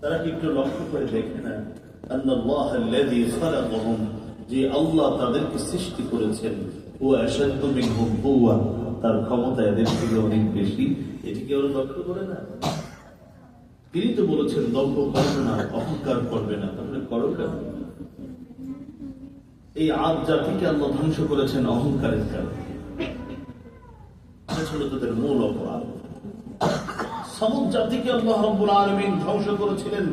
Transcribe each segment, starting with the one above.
তারা কি একটু লক্ষ্য করে দেখে না আন্নাল্লাহাল্লাযী খালাকাহুম, যে আল্লাহ তাদেরকে সৃষ্টি করেছেন, হুয়া আশাদ্দু মিনহুম কুওয়া, তার ক্ষমতা এদের থেকে অনেক বেশি। এটি কি ওরা লক্ষ্য করে না? তিনি তো বলেছেন দম্ভ করবে না, অহংকার করবে না, তাহলে করো কেন? এই আদ জাতিকে আল্লাহ ধ্বংস করেছেন অহংকারের কারণে। এটা ছিল তাদের মূল অপরাধ। সমুদ জাতিকে আল্লাহ রাব্বুল আলামিন ধ্বংস করেছিলেন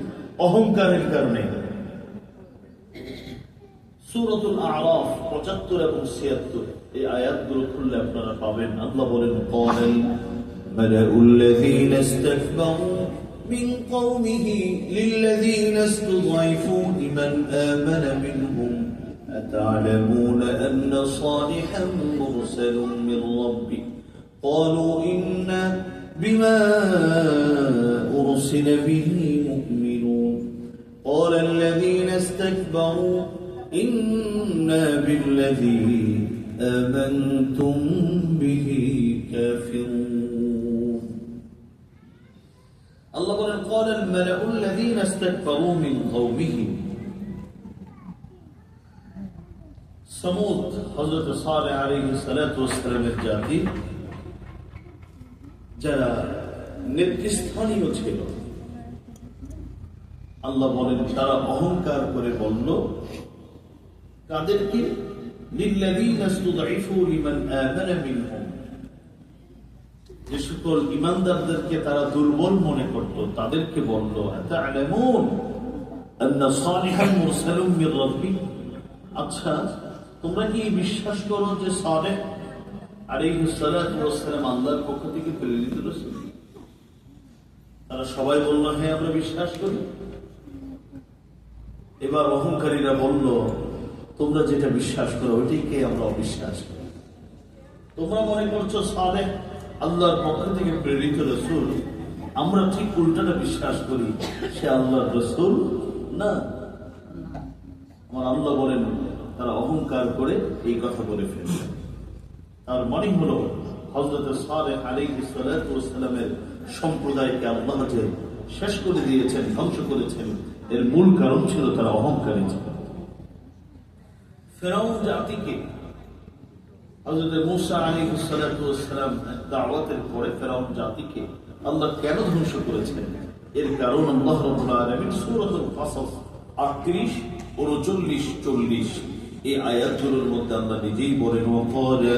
অহংকারের কারণে। সূরাতুল আ'রাফ ৭৫ এবং ৭৬ এই আয়াতগুলো খুললে আপনারা পাবেন। আল্লাহ বলেন, ক্বালাল মালাউল্লাযীনা ইসতাকবারু মিন কওমিহি লিল্লাযীনা ইসতুযঈফু লিমান আমানা মিনহুম আতা'লামুনা আন্না সালিহান মুরসালুম মির রাব্বিহি ক্বালু ইন্না বিমা উরসিলা বিহি মুমিনুন ক্বালা আল্লাযীনা ইসতাকবারু ইন্না বিল্লাযী আমানতুম বিহি কাফিরুন। আল্লাহ বলেন, ক্বালাল মালাউল্লাযীনা ইসতাকবারু মিন কওমিহি। সমুদ হযরত সালেহ আলাইহিস সালাতু ওয়াস সালামের জাতি, যারা নেতৃস্থানীয় ছিল, আল্লাহ বলেন তারা অহংকার করে বলল তাদেরকে, লিল্লাযীনা ইসতুযঈফু লিমান আমানা মিনহুম, যে সকল ঈমানদারদেরকে তারা দুর্বল মনে করত তাদেরকে বলল, আতা'লামুন আন্না সালিহান মুরসালুম মির রাব্বিহি। আচ্ছা, তোমরা কি বিশ্বাস করো যে সালেহ আলাইহিস সালাতু ওয়াস সালাম আল্লাহর পক্ষ থেকে প্রেরিত রাসূল? তারা সবাই বলল, হ্যাঁ আমরা বিশ্বাস করি। এবার অহংকারীরা বলল, তোমরা যেটা বিশ্বাস করো ওইটাকে আমরা অবিশ্বাস করি। তোমরা মনে করছো সালেহ আল্লাহর পক্ষ থেকে প্রেরিত রাসূল, আমরা ঠিক উল্টাটা বিশ্বাস করি, সে আল্লাহর রাসূল না। আমার আল্লাহ বলেন তারা অহংকার করে এই কথা বলে ফেলল। তার মানে হলো হযরত সালেহ আলাইহিস সালাতু ওয়াস সালামের সম্প্রদায়কে আল্লাহ যে শেষ করে দিয়েছেন, ধ্বংস করেছেন, এর মূল কারণ ছিল তারা অহংকারী ছিল। ফিরআউন জাতিকে হযরত মূসা আলাইহিস সালাতু ওয়াস সালাম দাওয়াতের পরে ফিরআউন জাতিকে আল্লাহ কেন ধ্বংস করেছেন, এর কারণ আল্লাহ রাব্বুল আলামিন সূরাতুল কাসাস ৩৮, ৩৯, ৪০ এই আয়াতগুলোর মধ্যে আল্লাহ নিজেই বলেন, ওয়াকালা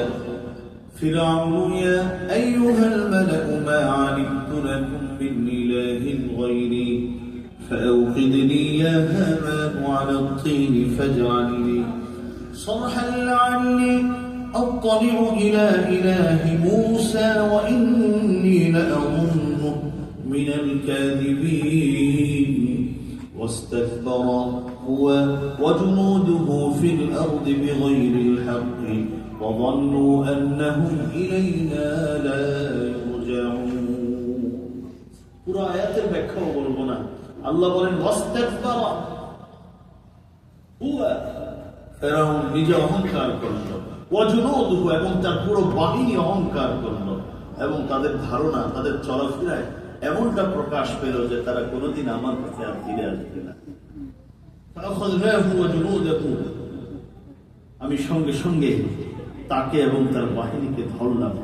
ফিরআউনু ইয়া আইয়ুহাল মালাউ মা আলিমতু লাকুম মিন ইলাহিন গায়রি ফাআওকিদ লি ইয়া হামান আলা الطين فاجعل لي صرحا لعلي أطلع إلى إله موسى وإني لأظنه من الكاذبين واستكبر هو وجنوده في الأرض بغير الحق وظنوا أنهم إلينا لا يرجعون. পুরো আয়াতের ব্যাখ্যাও বলবো না। আল্লাহ বলেন ওয়াস্তাকবার, হুয়া ফিরআউন নিজে অহংকার করল, ওয়াজুনুদুহু এবং তার পুরো বাহিনী অহংকার করল, এবং তাদের ধারণা, তাদের চলাফেরায় এমনটা প্রকাশ পেল যে তারা কোনোদিন আমার কাছে আর ফিরে আসবে না। আমি সঙ্গে সঙ্গে তাকে এবং তার বাহিনীকে ধরলাম,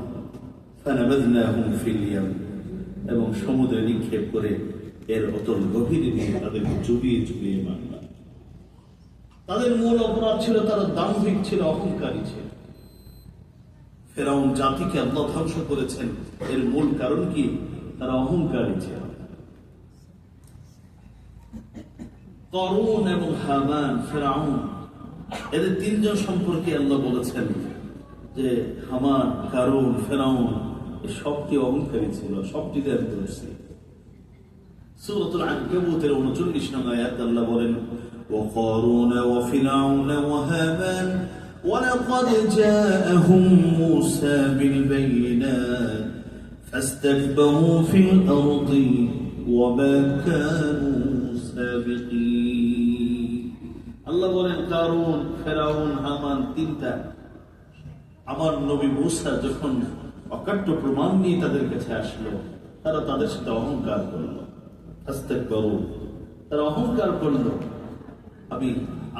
এবং সমুদ্রে নিক্ষেপ করে এর অতল গভীরে নিয়ে তাদেরকে চুবিয়ে চুবিয়ে মারলাম। তাদের মূল অপরাধ ছিল তারা দাম্ভিক ছিল, অহংকারী ছিল। ফিরআউন জাতিকে আল্লাহ ধ্বংস করেছেন, এর মূল কারণ কি? তারা অহংকারী ছিল। করুন এবং হামান, ফিরআউন, এদের তিনজন সম্পর্কে আল্লাহ বলেছেন যে হামান, কারুন, ফিরআউন এই সবটি অহংকারী ছিল, সবটি দেন করেছে। সূরাতুল আনকাবুতের ৩৯ নং আয়াত আল্লাহ বলেন, وقارون وفرعون وهامان ولقد جاءهم موسى بالبينات فاستكبروا في الأرض وما كانوا سابقين. আল্লাহ বলেন কারুন, ফেরাউন, হামান তিনটা আমার নবী মূসা যখন অকাট্য প্রমাণ নিয়ে তাদের কাছে আসলো, তারা তাদের সাথে অহংকার করলো। ফাস্তাকবারু, তারা অহংকার করল, আমি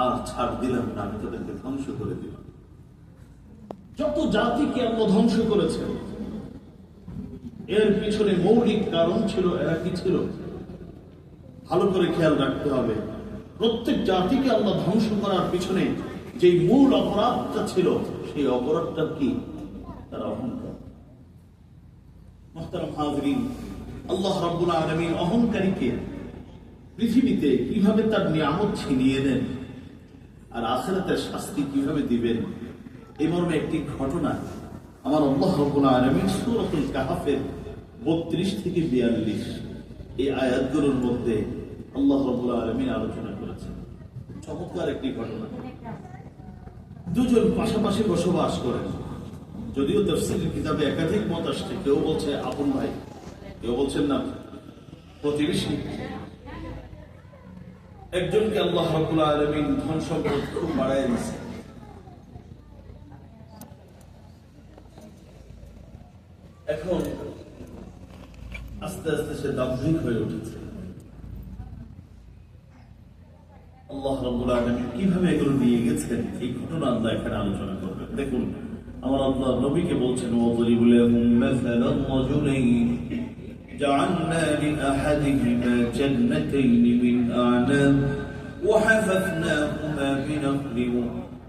আর ছাড় দিলাম না, আমি তাদেরকে ধ্বংস করে দিলাম। যত জাতিকে আল্লাহ ধ্বংস করেছে এর পিছনে মৌলিক কারণ ছিল, এরা কি ছিল ভালো করে খেয়াল রাখতে হবে। প্রত্যেক জাতিকে আল্লাহ ধ্বংস করার পিছনে যে মূল অপরাধটা ছিল, সেই অপরাধটা কি? তারা অহংকার। মুহতারাম হাজরিন, আল্লাহ রাব্বুল আলামিন অহংকারীকে পৃথিবীতে কিভাবে তার নিয়ামত ছিনিয়ে নেন আর আখিরাতের শাস্তি কিভাবে দিবেন, এই মর্মে একটি ঘটনা আমার আল্লাহ রাব্বুল আলামিন সূরাতুল কাহফের 32 থেকে 42 এই আয়াতগুলোর মধ্যে আল্লাহ রাব্বুল আলামিন আলোচনা করেছেন। চমৎকার একটি ঘটনা। দুজন পাশাপাশি বসবাস করেন, যদিও তাফসীরের কিতাবে একাধিক মত আসছে। কেউ বলছে আপন ভাই, কেউ বলছেন না প্রতিবেশী। একজনকে আল্লাহ রাব্বুল আলামিন ধন সম্পদ খুব বাড়ায় দিয়েছে। এখন আস্তে আস্তে সে দাম্ভিক হয়ে উঠেছে। আল্লাহ রাব্বুল আলামিন কিভাবে এগুলো নিয়ে গেছেন, এই ঘটনা আল্লাহ এখানে আলোচনা করবেন। দেখুন, আমার আল্লাহ নবীকে বলছেন, ওয়াদরিবু লাহুম মাসালান রাজুলাইন জাআলনা লিআহাদিহিমা জান্নাতাইন মিন আ'নাব ওয়া হাফাফনাহুমা বিনাখলিন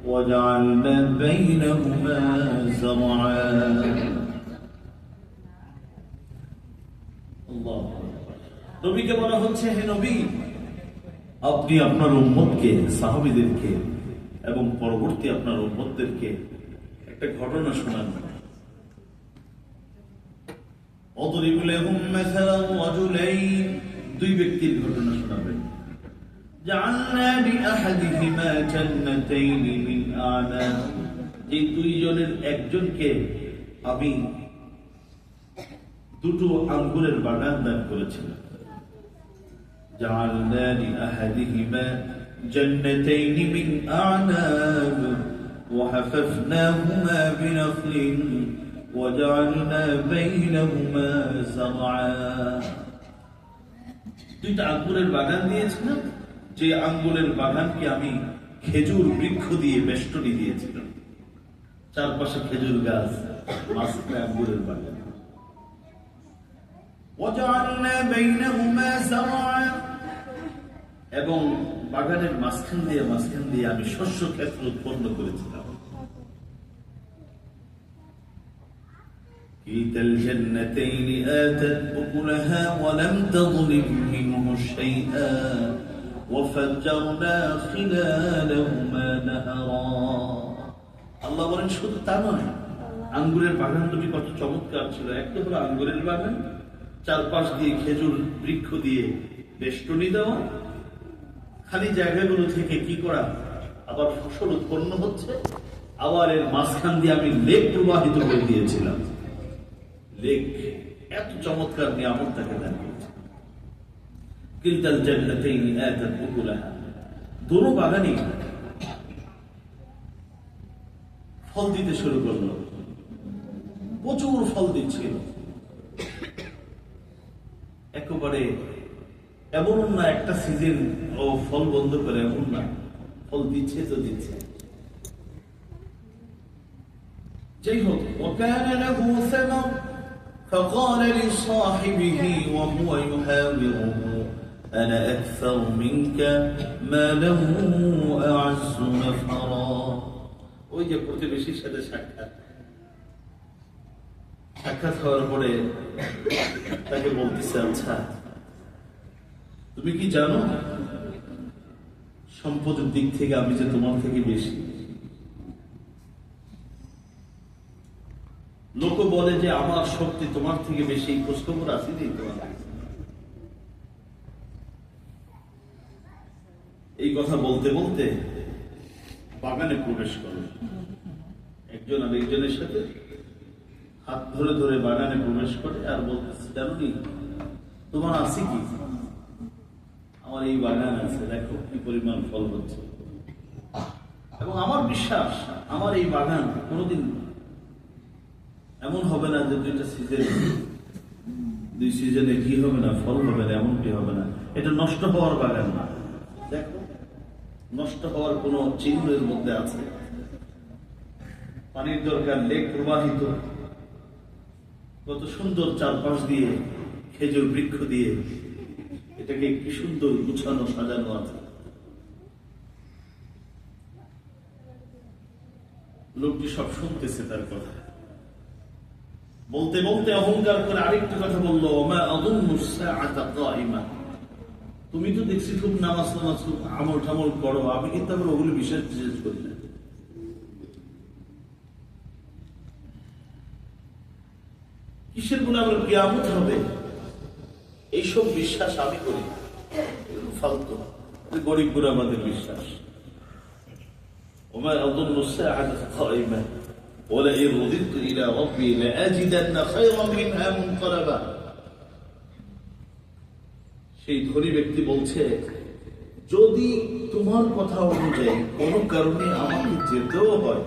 ওয়া জাআলনা বাইনাহুমা যারআ। আল্লাহ নবীকে বলা হচ্ছে, হে নবী, আপনি আপনার উম্মতকে, সাহাবীদেরকে এবং পরবর্তী আপনার উম্মতদেরকে একটা ঘটনা শোনান। অদরিবু লাহুম মাসালান রাজুলাইন, দুই ব্যক্তির ঘটনা শোনাবেন। জাআলনা লিআহাদিহিমা জান্নাতাইন মিন আ'নাব, এই দুইজনের একজনকে আমি দুটো আঙ্গুরের বাগান দান করেছিলাম। جعلنا لأحدهما جنتين من أعناب وحففناهما بنخل وجعلنا بينهما زرعا। দুইটা আঙ্গুরের বাগান দিয়েছিলাম, যে আঙ্গুরের বাগানকে আমি খেজুর বৃক্ষ দিয়ে বেষ্টনী দিয়েছিলাম। চারপাশে খেজুর গাছ, মাঝখানে আঙ্গুরের বাগান। وجعلنا بينهما زرعا, এবং বাগানের মাঝখান দিয়ে আমি শস্য ক্ষেত্র উৎপন্ন করেছিলাম। كلتا الجنتين آتت أكلها ولم تظلم منه شيئا وفجرنا خلالهما نهرا। আল্লাহ বলেন, শুধু তা নয়, আঙ্গুরের বাগান দুটি কত চমৎকার ছিল। একটা হলো আঙ্গুরের বাগান, চারপাশ দিয়ে খেজুর বৃক্ষ দিয়ে বেষ্টনী দেওয়া, খালি জায়গাগুলো থেকে কি করা, আবার ফসল উৎপন্ন হচ্ছে। আবার এর মাঝখান দিয়ে আমি লেক প্রবাহিত করে দিয়েছিলাম। লেক, এত চমৎকার নিয়ামত তাকে দান করেছে। কিলতাল জান্নাতাইন আতাত উকুলাহা, দুটো বাগানই ফল দিতে শুরু করলো, প্রচুর ফল দিচ্ছিল। একেবারে এমন না একটা সিজন ও ফল বন্ধ করে, এমন না, ফল দিচ্ছে তো দিচ্ছে। যাই হোক, وكان له ثمر فقال لصاحبه وهو يحاوره أنا أكثر منك مالا وأعز نفرا। ওই যে প্রতিবেশীর সাথে সাক্ষাৎ হওয়ার পরে তাকে বলতেছে, আচ্ছা তুমি কি জানো সম্পদের দিক থেকে আমি যে তোমার থেকে বেশি? লোক বলে যে আমার শক্তি তোমার থেকে বেশি, খোঁজখবর আসেনি তোমার। এই কথা বলতে বলতে বাগানে প্রবেশ করে, একজন আর একজনের সাথে হাত ধরে ধরে বাগানে প্রবেশ করে আর বলতেছে, জানি তোমার আছে কি? আমার এই বাগান আছে, দেখো কি পরিমাণ ফল হচ্ছে। এবং আমার বিশ্বাস, আমার এই বাগান কোনোদিন এমন হবে না যে দুইটা সিজন দুই সিজনে কি হবে না, ফল হবে না, এমনটি হবে না। এটা নষ্ট হওয়ার বাগান না। দেখো, নষ্ট হওয়ার কোন চিহ্ন এর মধ্যে আছে? পানির দরকার, লেক প্রবাহিত, কত সুন্দর চারপাশ দিয়ে খেজুর বৃক্ষ দিয়ে এটাকে কি সুন্দর গুছানো সাজানো আছে। লোকটি সব শুনতেছে তার কথা। বলতে বলতে অহংকার করে আরেকটি কথা বললো, তুমি তো দেখছি খুব নামাজ নামাজ খুব আমল ঠামল করো, আমি কিন্তু আবার ওগুলো বিশ্বাস করি না। কিসের গুণে আমার কিয়ামত হবে, এইসব বিশ্বাস আমি করি না, ফালতু গরিব গুরাবাদের বিশ্বাস। وما أظن الساعة قائمة ولئن رددت إلى ربي لأجدن خيرا منها منقلبا। সেই ধনী ব্যক্তি বলছে, যদি তোমার কথা অনুযায়ী কোন কারণে আমাকে যেতেও হয়,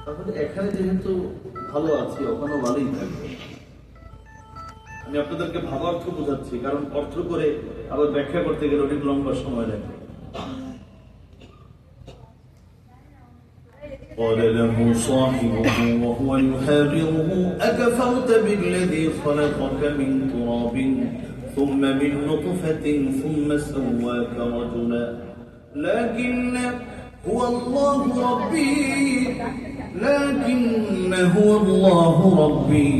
তাহলে এখানে যেহেতু ভালো আছি, ওখানে ভালোই থাকবে। আমি আপনাদেরকে ভাবার্থ বোঝাচ্ছি, কারণ অর্থ করে আবার ব্যাখ্যা করতে গেলে অনেক লম্বা সময় লাগে। قال له صاحبه وهو يحاوره أكفرت بالذي خلقك من تراب ثم من نطفة ثم سواك رجلا لكن هو الله ربي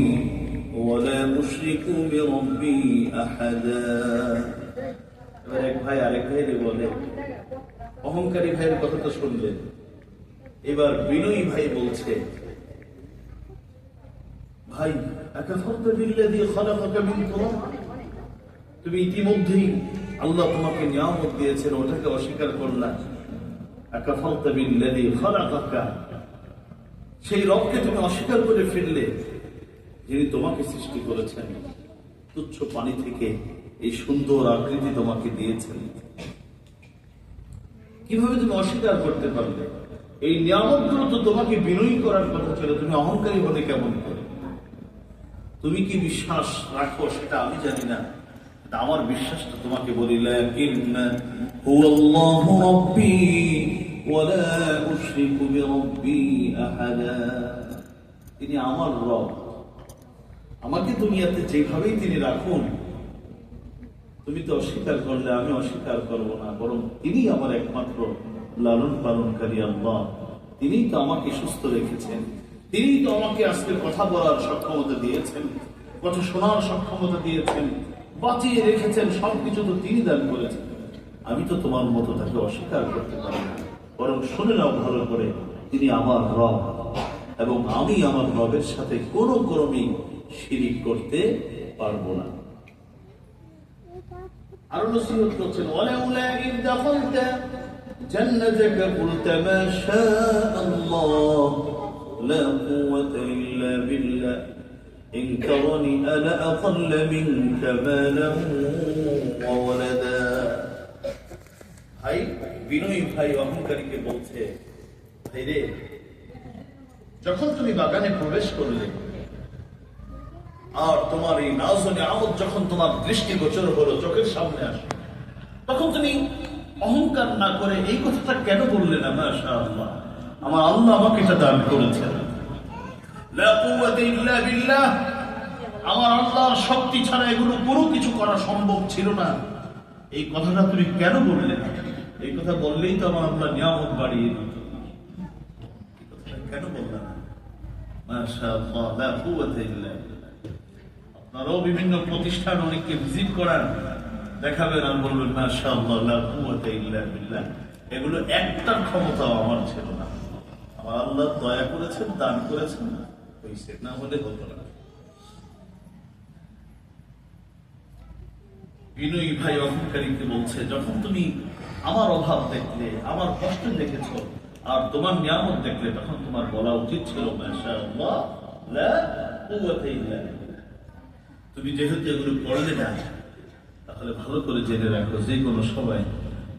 ولا أشرك بربي أحدا। এক ভাই আরেক ভাইরে বলে, অহংকারী ভাইয়ের কথাটা শুনলেন। এবার বিনয়ী ভাই বলছে, ভাই তুমি ইতিমধ্যেই আল্লাহ তোমাকে নিয়ামত দিয়েছেন, ওটাকে অস্বীকার করলা। সেই রবকে তুমি অস্বীকার করে ফিরলে, যিনি তোমাকে সৃষ্টি করেছেন, তুচ্ছ পানি থেকে এই সুন্দর আকৃতি তোমাকে দিয়েছেন। কিভাবে তুমি অস্বীকার করতে পারলে? এই নিয়ামতগুলো তো তোমাকে বিনয়ী করার কথা ছিল, তুমি অহংকারী হলে কেমন করে? তুমি কি বিশ্বাস রাখো সেটা আমি জানি না, আমার বিশ্বাসটা তোমাকে বলি, তিনি আমার রব, আমাকে দুনিয়াতে যেভাবেই তিনি রাখুন, তুমি তো অস্বীকার করলে আমি অস্বীকার করবো না, বরং তিনি আমার একমাত্র লালন পালনকারী আল্লাহ। তিনিই তো আমাকে সুস্থ রেখেছেন, তিনিই তো আমাকে আজকে কথা বলার সক্ষমতা দিয়েছেন, কথা শোনার সক্ষমতা দিয়েছেন, বাঁচিয়ে রেখেছেন, সবকিছু তো তিনি দান করেছেন। আমি তো তোমার মতো তাকে অস্বীকার করতে পারি না, বরং শুনে নাও ভালো করে, তিনি আমার রব এবং আমি আমার রবের সাথে কোনো ক্রমেই শিরিক করতে পারবো না। আরো নসিহত করছেন, ওয়ালাউলা ইয দাখালতা জান্নাতাকা কুলতা মা শাআ আল্লাহ লা কুওয়াতা ইল্লা বিল্লাহ ইন তারানি আনা আকাল্লা মিনকা মালান ওয়া ওয়ালাদা। ভাই বিনয়ী ভাই অহংকারীকে বলছে, ভাই রে, যখন তুমি বাগানে প্রবেশ করলে আর তোমার এই নাজ ও নিয়ামত যখন তোমার দৃষ্টিগোচর হলো, চোখের সামনে আসে, তখন তুমি অহংকার না করে এই কথাটা কেন বললে না, মাশাআল্লাহ, আমার আল্লাহ আমাকে এটা দান করেছেন, লা কুওয়াতা ইল্লা বিল্লাহ, আমার আল্লাহর শক্তি ছাড়া এগুলো কোনো কিছু করা সম্ভব ছিল না, এই কথাটা তুমি কেন বললে না? এই কথা বললেই তো আমার আল্লাহ নিয়ামত বাড়িয়ে দিত, কেন বললে না? মাশাআল্লাহ, লা কুওয়াতা ইল্লা বিল্লাহ। আপনারাও বিভিন্ন প্রতিষ্ঠান অনেককে ভিজিট করান, দেখাবেন আর বলবেন মাশাআল্লাহ, লা কুওয়াতা ইল্লা বিল্লাহ। এগুলো একটা ক্ষমতাও আমার ছিল না, আমার আল্লাহ দয়া করেছেন, দান করেছেন, হইছে, না হলে হতো না। বিনয়ী ভাই অহংকারীকে বলছে, যখন তুমি আমার অভাব দেখলে, আমার কষ্ট দেখেছ, আর তোমার নিয়ামত দেখলে, তখন তোমার বলা উচিত ছিল মাশাআল্লাহ, লা কুওয়াতা ইল্লা বিল্লাহ। তুমি যেহেতু এগুলো পড়লে না, তাহলে ভালো করে জেনে রাখো, যে কোনো সময়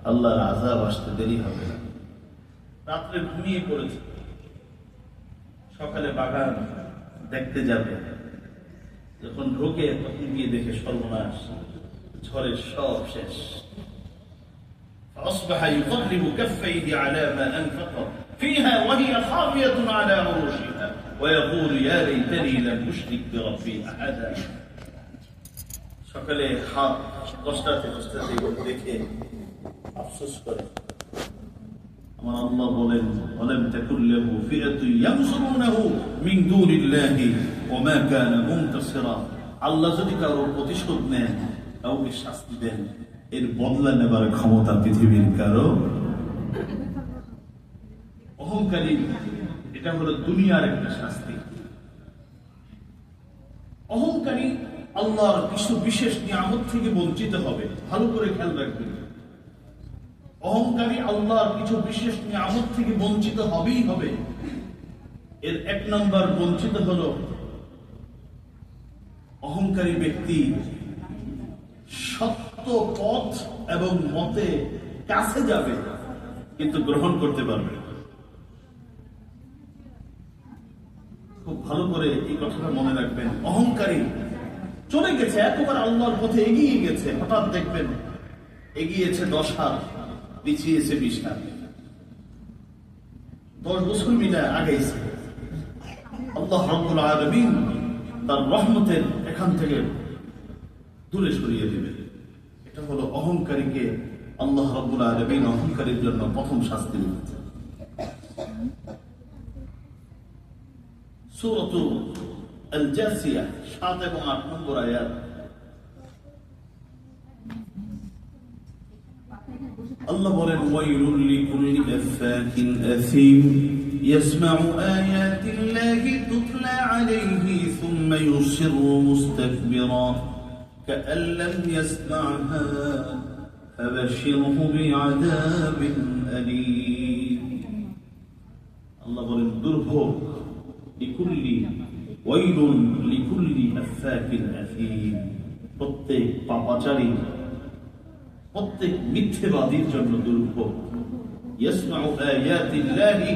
আল্লাহর আযাব আসতে দেরি হবে না। রাত্রে ঘুমিয়ে পড়েছে, সকালে বাগান দেখতে যাবে, যখন ঢোকে তখন গিয়ে দেখে সর্বনাশ, ঝড়ের সব শেষ। فأصبح يقلب كفيه على ما أنفق فيها وهي خاوية على عروشها ويقول يا ليتني لم أشرك بربي أحدا। সকালে হাত কষ্টাতে কষ্টাতে দেখে আফসোস করে। আমার আল্লাহ বলেন ওয়ালাম তাকুল লাহু ফিআতুন ইয়ানসুরুনাহু মিন দুনিল্লাহি ওয়া মা কানা মুনতাসিরা। আল্লাহ যদি কারো প্রতিশোধ নেন, কাউকে শাস্তি দেন, এর বদলা নেবার ক্ষমতা পৃথিবীর কারো। অহংকারী, এটা হলো দুনিয়ার একটা শাস্তি। অহংকারী আল্লাহর কিছু বিশেষ নিয়ামত থেকে বঞ্চিত হবে। ভালো করে খেয়াল রাখবেন, অহংকারী আল্লাহর কিছু বিশেষ নিয়ামত থেকে বঞ্চিত হবেই হবে। এর এক নম্বর বঞ্চিত হলো অহংকারী ব্যক্তি সত্য পথ এবং মতে কাছে যাবে কিন্তু গ্রহণ করতে পারবে। খুব ভালো করে এই কথাটা মনে রাখবেন। অহংকারী চলে গেছে একেবারে আল্লাহর পথে এগিয়ে গেছে, হঠাৎ দেখবেন এগিয়েছে 10 হাত, পিছিয়েছে 20 হাত, 10 বছর মিলে আগাইছে। আল্লাহ রাব্বুল আলামিন তার রহমতের এখান থেকে দূরে সরিয়ে দিবেন। এটা হলো অহংকারীকে আল্লাহ রাব্বুল আলামিন অহংকারীর জন্য প্রথম শাস্তি দিয়েছেন। সূরা আল জাসিয়া 7 এবং 8 নম্বর আয়াত। আল্লাহ বলেন ওয়াইলুল লিকুল্লি আফাকিন আসীম ইয়াসমাউ আয়াতিল্লাহি তুতলা আলাইহি সুম্মা ইউসিরু মুস্তাকবিরা কাআন লাম ইয়াসমা'হা ফাবাশশিরহু বিআযাবিন আলীম। আল্লাহ বলেন দুর্ভোগ লিকুল্লি ওয়াইলুন লিকুল্লি আফাকিন আসীম, প্রত্যেক পাপাচারী, প্রত্যেক মিথ্যেবাদীর জন্য দুর্ভোগ। ইয়াসমাউ আয়াতিল্লাহি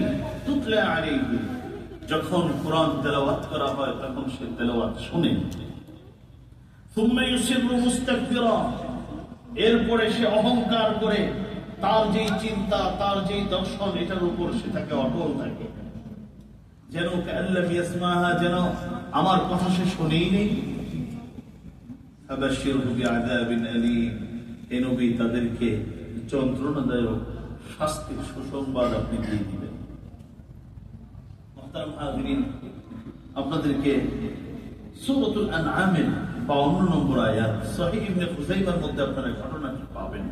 তুতলা আলাইহি, যখন কোরআন তেলাওয়াত করা হয় তখন সে তেলাওয়াত শুনে। সুম্মা ইউসিরু মুস্তাকবিরা, এরপরে সে অহংকার করে, তার যেই চিন্তা, তার যেই দর্শন, এটার উপর সে তাকে অটল থাকে, যেন কাআন লাম ইয়াসমা'হা, যেন আমার কথা সে শুনেই নেই। ফাবাশশিরহু বিআযাবিন আলীম, হে নবী তাদেরকে যন্ত্রণাদায়ক শাস্তির সুসংবাদ আপনি দিয়ে দিবেন। মুহতারাম হাজিরিন, আপনাদেরকে সূরাতুল আনআমের 52 নম্বর আয়াত, সহিহ ইবনে খুযাইমার মধ্যে আপনারা ঘটনাটি পাবেন।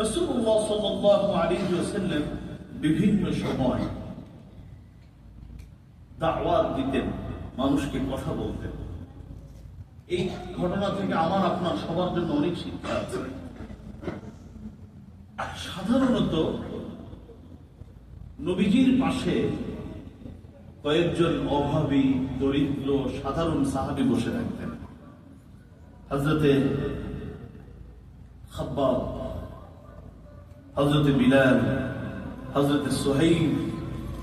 রাসূলুল্লাহ সাল্লাল্লাহু আলাইহি ওয়াসাল্লাম বিভিন্ন সময় দাওয়াত দিতেন, মানুষকে কথা বলতেন। এই ঘটনা থেকে আমার আপনার সবার জন্য অনেক শিক্ষা আছে। সাধারণত নবীজির পাশে কয়েকজন অভাবী, দরিদ্র, সাধারণ সাহাবী বসে থাকতেন। হযরতে খাব্বাব, হযরতে বিলাল, হযরতে সুহাইব,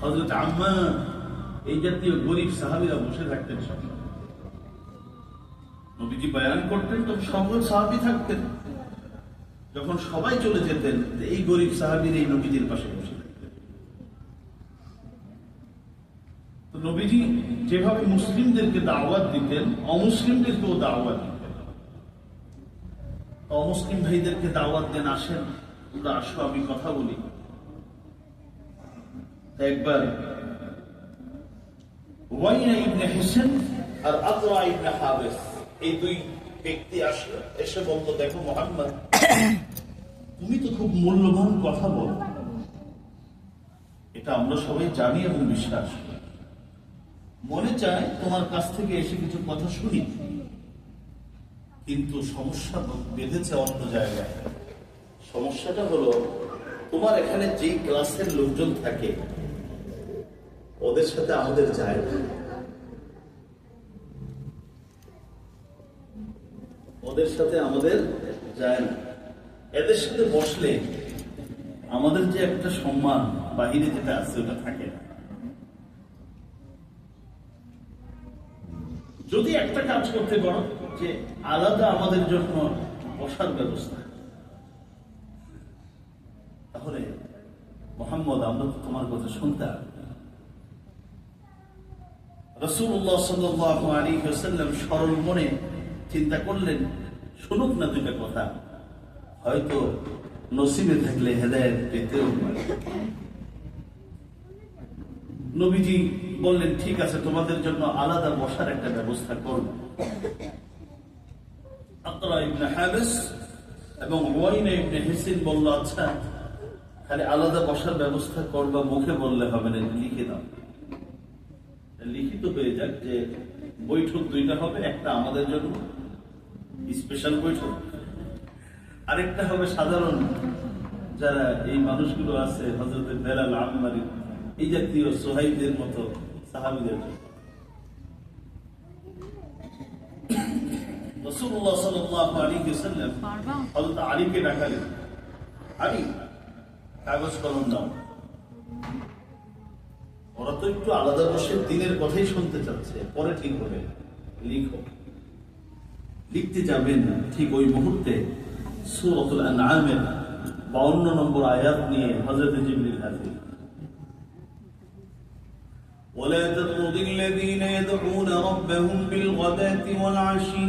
হযরতে আম্মার, এই জাতীয় গরিব সাহাবীরা বসে থাকতেন। নবীজি বয়ান করতেন তো সকল সাহাবী থাকতেন। যখন সবাই চলে যেতেন, এই গরিব সাহাবীর এই নবীজির পাশে বসে থাকতেন। তো নবীজি যেভাবে মুসলিমদেরকে দাওয়াত দিতেন, অমুসলিমদেরকেও দাওয়াত দিতেন। অমুসলিম ভাইদেরকে দাওয়াত দেন, আসেন, তোমরা আসো, আমি কথা বলি। একবার ওয়াইনা ইবনে হুসাইন আর আকরা ইবনে হাবিস, এই দুই ব্যক্তি আসলো, এসে বলতো, দেখো মুহাম্মদ, তুমি তো খুব মূল্যবান কথা বলো, এটা আমরা সবাই জানি এবং বিশ্বাস করি। মনে চায় তোমার কাছ থেকে এসে কিছু কথা শুনি, কিন্তু সমস্যা বেঁধেছে অন্য জায়গায়। সমস্যাটা হলো, তোমার এখানে যে ক্লাসের লোকজন থাকে ওদের সাথে আমাদের যায় না, ওদের সাথে আমাদের যায় না। এদের সাথে বসলে আমাদের যে একটা সম্মান বাহিরে যেটা আছে ওটা থাকে না। যদি একটা কাজ করতে পারো যে আলাদা আমাদের জন্য বসার ব্যবস্থা, তাহলে মোহাম্মদ আমরা তো তোমার কথা শুনতে। রাসূলুল্লাহ সাল্লাল্লাহু আলাইহি ওয়াসাল্লাম সরল মনে চিন্তা করলেন, শুনুক না দুইটা কথা, হয়তো নসিবে থাকলে হেদায়েত পেতেও পারে। নবীজি বললেন, ঠিক আছে, তোমাদের জন্য আলাদা বসার একটা ব্যবস্থা করব। আকরা ইবনে হাবিস এবং ওয়াইনা ইবনে হিসিন বলল, আচ্ছা খালি আলাদা বসার ব্যবস্থা করবা, মুখে বললে হবে না, লিখে দাও। লিখিত হয়ে যাক যে বৈঠক দুইটা হবে, একটা আমাদের জন্য স্পেশাল বৈঠক, আরেকটা হবে সাধারণ যারা এই মানুষগুলো আছে, হযরত বেলাল, আম্মার, এই জাতীয় সোহাইবদের মতো সাহাবীদের জন্য। রাসূলুল্লাহ সাল্লাল্লাহু আলাইহি ওয়াসাল্লাম হযরত আলীকে ডাকালেন, আলী কাগজ কলম দাও। ওরা তো একটু আলাদা বসে দিনের কথাই শুনতে চাচ্ছে, পরে ঠিক হবে, লিখো। লিখতে যাবেন না, ঠিক ওই মুহূর্তে সূরাতুল আনআমের 52 নম্বর আয়াত নিয়ে হযরত জিবরিল হাজির। ولا تطرد الذين يدعون ربهم بالغداة والعشي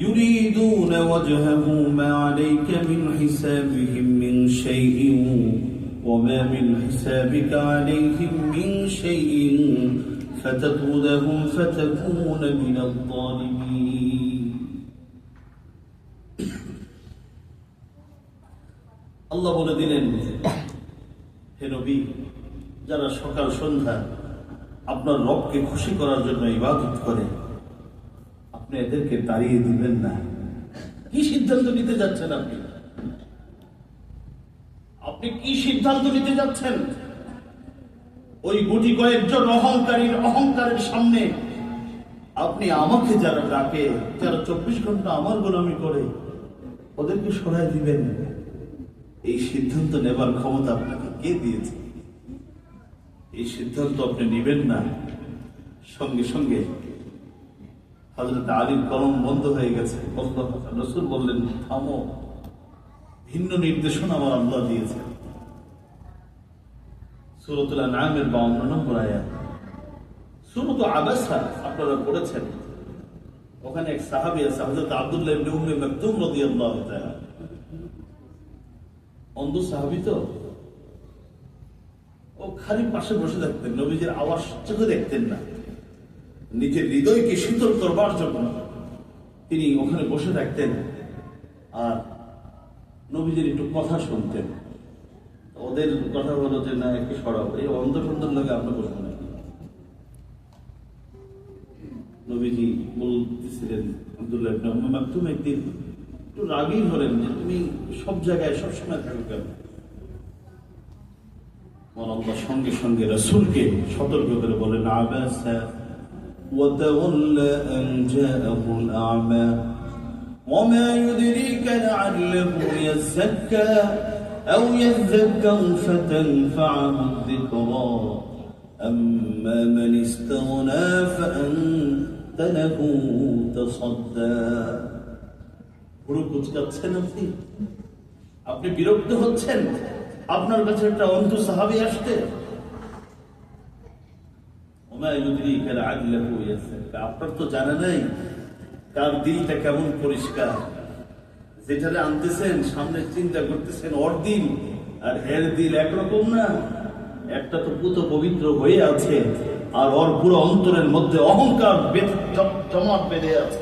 يريدون وجهه ما عليك من حسابهم من شيء وما من حسابك عليهم من شيء فتطردهم فتكون من الظالمين। আল্লাহ বলে দিলেন, হে নবী, যারা সকাল সন্ধ্যা আপনার রবকে খুশি করার জন্য ইবাদত করে, আপনি এদেরকে তাড়িয়ে দিবেন না। কি সিদ্ধান্ত নিতে যাচ্ছেন আপনি? আপনি কি সিদ্ধান্ত নিতে যাচ্ছেন? ওই গুটি কয়েকজন অহংকারীর অহংকারের সামনে আপনি আমাকে যারা ডাকে, যারা 24 ঘন্টা আমার গোলামি করে, ওদেরকে সরাই দিবেন? এই সিদ্ধান্ত নেবার ক্ষমতা আপনাকে কে দিয়েছে? এই সিদ্ধান্ত আপনি নেবেন না। সঙ্গে সঙ্গে হযরত আলীর কলম বন্ধ হয়ে গেছে। রাসূল বললেন, থামো, ভিন্ন নির্দেশনা আমার আল্লাহ দিয়েছে। সূরাতুল আনআমের 52 নম্বর আয়াত। সূরাত আবাসা আপনারা পড়েছেন, ওখানে এক সাহাবী আছে হযরত আব্দুল্লাহ ইবনে উম্মে মাকতুম রাদিয়াল্লাহু তাআলা। অন্ধ সাহাবী তো, ও খালি পাশে বসে থাকতেন, নবীজির আওয়াজ চোখে দেখতেন না। নিজের হৃদয়কে শীতল করবার জন্য তিনি ওখানে বসে থাকতেন আর নবীজির একটু কথা শুনতেন। ওদের কথা হলো যে, না, একটু সরাও, এই অন্ধ সুন্দর লাগে, আপনি বসবেন নাকি? নবীজি বলতেছিলেন, আব্দুল্লাহ ইবনে উম্মে মাকতুম একদিন একটু রাগী হলেন যে, তুমি সব জায়গায় সবসময় থাকো কেন? আল্লাহ সঙ্গে সঙ্গে রাসূলকে সতর্ক করে বলেন, আবাসা ওয়াতাওয়াল্লা আন জাআহু আ'মা ওয়ামা ইউদরিকা লা'আল্লাহু ইয়াযাক্কা আও ইয়াযাক্কারু ফাতানফা'হু যিকরা আম্মা মান ইসতাগনা ফাআনতা লাহু তাসাদ্দা। পুরো কুচকাচ্ছেন আপনি? আপনি বিরক্ত হচ্ছেন আপনার কাছে একটা অন্ধ সাহাবী আসতে? আপনার তো জানা নাই কার দিলটা কেমন পরিষ্কার। যেটা আনতেছেন সামনে চিন্তা করতেছেন ওর দিল আর এর দিল একরকম না। একটা তো পুত পবিত্র হয়ে আছে আর ওর পুরো অন্তরের মধ্যে অহংকার জমাট বেঁধে আছে।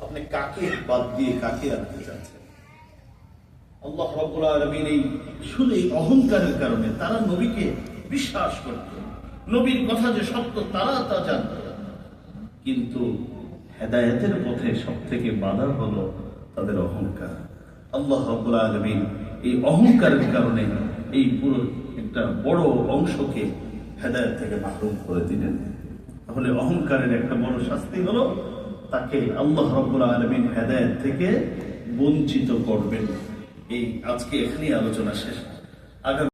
আপনি কাকে বাদ দিয়ে কাকে আনতে চাচ্ছেন? আল্লাহ রাব্বুল আলামিন এই শুধু এই অহংকারের কারণে তারা নবীকে বিশ্বাস করত, নবীর কথা যে সত্য তারা তা জানত, কিন্তু হেদায়েতের পথে সব থেকে বাধা হলো তাদের অহংকার। আল্লাহ রাব্বুল আলামিন এই অহংকারের কারণে এই পুরো একটা বড় অংশকে হেদায়েত থেকে মাহরুম করে দিলেন। তাহলে অহংকারের একটা বড় শাস্তি হলো তাকে আল্লাহ রাব্বুল আলামিন হেদায়েত থেকে বঞ্চিত করবেন। এই আজকে এখানেই আলোচনা শেষ।